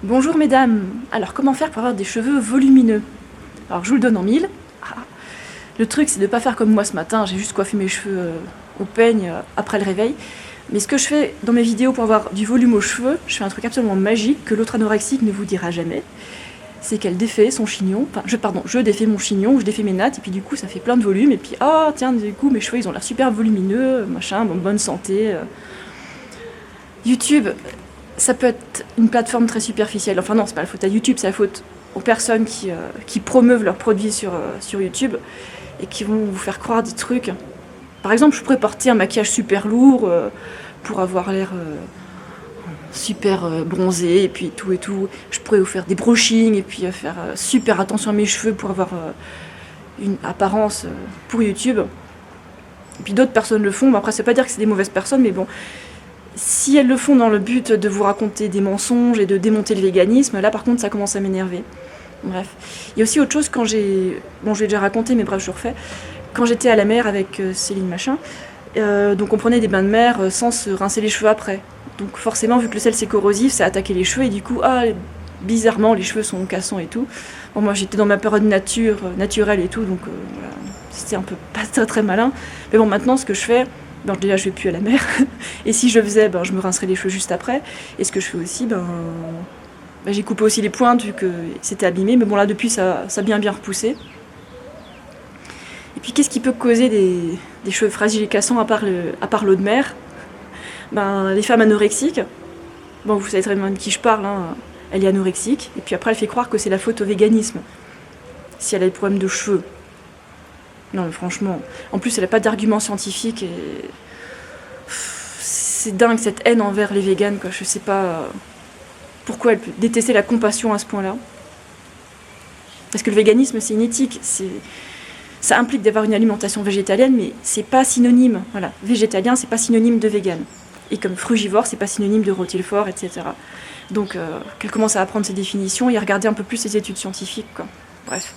Bonjour mesdames, alors comment faire pour avoir des cheveux volumineux? Alors je vous le donne en mille. Le truc c'est de ne pas faire comme moi ce matin, j'ai juste coiffé mes cheveux au peigne après le réveil. Mais ce que je fais dans mes vidéos pour avoir du volume aux cheveux, je fais un truc absolument magique que l'autre anorexique ne vous dira jamais. C'est qu'elle défait son chignon, je défais mon chignon, je défais mes nattes, et puis du coup ça fait plein de volume, et puis tiens, du coup mes cheveux ils ont l'air super volumineux, machin, bonne santé. YouTube, ça peut être une plateforme très superficielle. Enfin non, c'est pas la faute à YouTube, c'est la faute aux personnes qui promeuvent leurs produits sur YouTube et qui vont vous faire croire des trucs. Par exemple, je pourrais porter un maquillage super lourd pour avoir l'air super bronzé et puis tout et tout. Je pourrais vous faire des brushings et puis faire super attention à mes cheveux pour avoir une apparence pour YouTube. Et puis d'autres personnes le font, mais après, c'est pas dire que c'est des mauvaises personnes, mais bon. Si elles le font dans le but de vous raconter des mensonges et de démonter le véganisme, là par contre ça commence à m'énerver. Bref. Il y a aussi autre chose quand j'ai... Bon, je l'ai déjà raconté, mais bref, je le refais. Quand j'étais à la mer avec Céline machin, donc on prenait des bains de mer sans se rincer les cheveux après. Donc forcément, vu que le sel c'est corrosif, ça attaquait les cheveux et du coup, bizarrement, les cheveux sont cassants et tout. Bon, moi j'étais dans ma période naturelle et tout, donc voilà, c'était un peu pas très très malin. Mais bon, maintenant ce que je fais... déjà je vais plus à la mer, et si je le faisais, je me rincerais les cheveux juste après, et ce que je fais aussi, j'ai coupé aussi les pointes vu que c'était abîmé, mais bon là depuis ça a bien repoussé. Et puis qu'est-ce qui peut causer des cheveux fragiles et cassants à part l'eau de mer? Les femmes anorexiques, bon vous savez très bien de qui je parle, hein. Elle est anorexique, et puis après elle fait croire que c'est la faute au véganisme, si elle a des problèmes de cheveux. Non mais franchement, en plus elle n'a pas d'argument scientifique et c'est dingue cette haine envers les véganes quoi. Je sais pas pourquoi elle peut détester la compassion à ce point-là. Parce que le véganisme c'est une éthique, ça implique d'avoir une alimentation végétalienne, mais c'est pas synonyme. Voilà, végétalien c'est pas synonyme de vegan. Et comme frugivore c'est pas synonyme de rotilfort, etc. Donc qu'elle commence à apprendre ces définitions et à regarder un peu plus les études scientifiques quoi. Bref.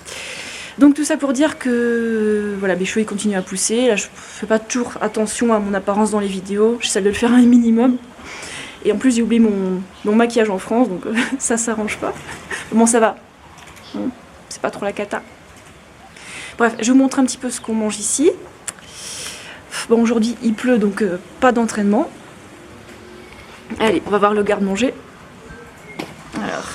Donc tout ça pour dire que voilà, mes cheveux ils continuent à pousser. Là, je fais pas toujours attention à mon apparence dans les vidéos. J'essaie de le faire un minimum. Et en plus, j'ai oublié mon maquillage en France, donc ça s'arrange pas. Bon, ça va. C'est pas trop la cata. Bref, je vous montre un petit peu ce qu'on mange ici. Bon, aujourd'hui, il pleut, donc pas d'entraînement. Allez, on va voir le garde-manger. Alors...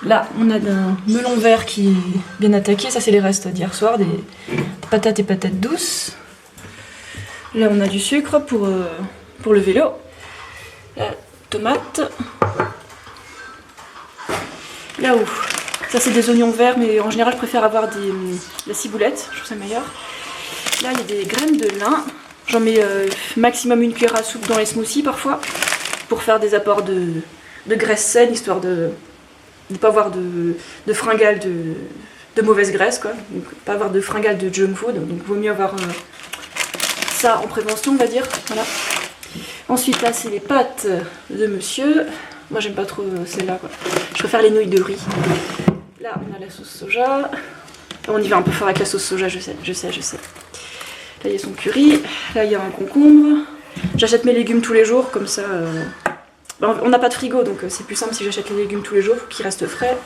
Là, on a un melon vert qui est bien attaqué. Ça, c'est les restes d'hier soir, des patates et patates douces. Là, on a du sucre pour le vélo. La tomate. Là-haut, ça, c'est des oignons verts, mais en général, je préfère avoir la ciboulette. Je trouve ça meilleur. Là, il y a des graines de lin. J'en mets maximum une cuillère à soupe dans les smoothies, parfois, pour faire des apports de graisse saine, histoire de ne pas avoir de fringales de mauvaise graisse, quoi. Donc, pas avoir de fringales de junk food, donc vaut mieux avoir ça en prévention, on va dire. Voilà. Ensuite, là, c'est les pâtes de monsieur. Moi, j'aime pas trop celles-là, quoi. Je préfère les nouilles de riz. Là, on a la sauce soja. On y va un peu fort avec la sauce soja, je sais. Là, il y a son curry. Là, il y a un concombre. J'achète mes légumes tous les jours, comme ça... On n'a pas de frigo, donc c'est plus simple si j'achète les légumes tous les jours pour qu'ils restent frais.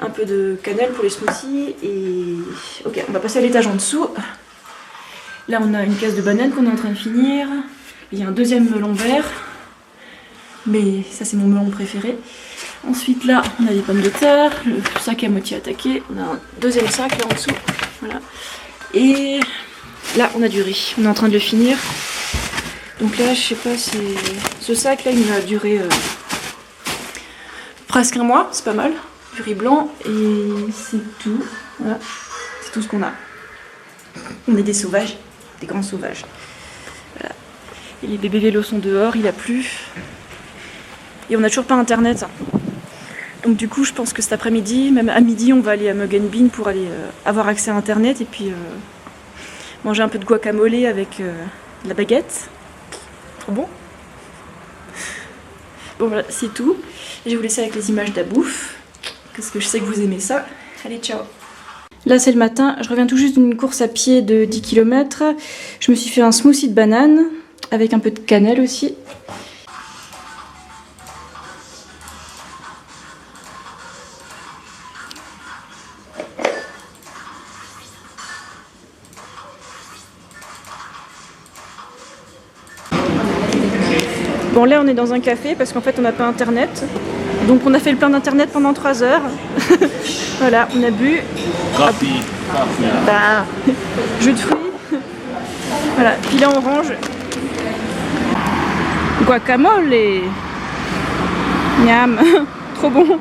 Un peu de cannelle pour les smoothies. Et... ok, on va passer à l'étage en dessous. Là, on a une caisse de bananes qu'on est en train de finir. Il y a un deuxième melon vert. Mais ça, c'est mon melon préféré. Ensuite, là, on a des pommes de terre. Le sac à moitié attaqué. On a un deuxième sac là en dessous. Voilà. Et là, on a du riz. On est en train de le finir. Donc là, je sais pas, ce sac là, il m'a duré presque un mois, c'est pas mal. Du riz blanc et c'est tout. Voilà, c'est tout ce qu'on a. On est des sauvages, des grands sauvages. Voilà. Et les bébés vélos sont dehors, il a plu. Et on n'a toujours pas internet. Donc du coup, je pense que cet après-midi, même à midi, on va aller à Mug & Bean pour aller avoir accès à internet et puis manger un peu de guacamole avec de la baguette. Bon. Bon voilà, c'est tout. Je vais vous laisser avec les images de la bouffe, parce que je sais que vous aimez ça. Allez, ciao. Là c'est le matin, je reviens tout juste d'une course à pied de 10 km. Je me suis fait un smoothie de banane, avec un peu de cannelle aussi. Bon, là on est dans un café parce qu'en fait on n'a pas internet. Donc on a fait le plein d'internet pendant 3 heures. Voilà, on a bu. Coffee. Bah, jus de fruits. Voilà, puis là on range. Guacamole. Miam. Trop bon.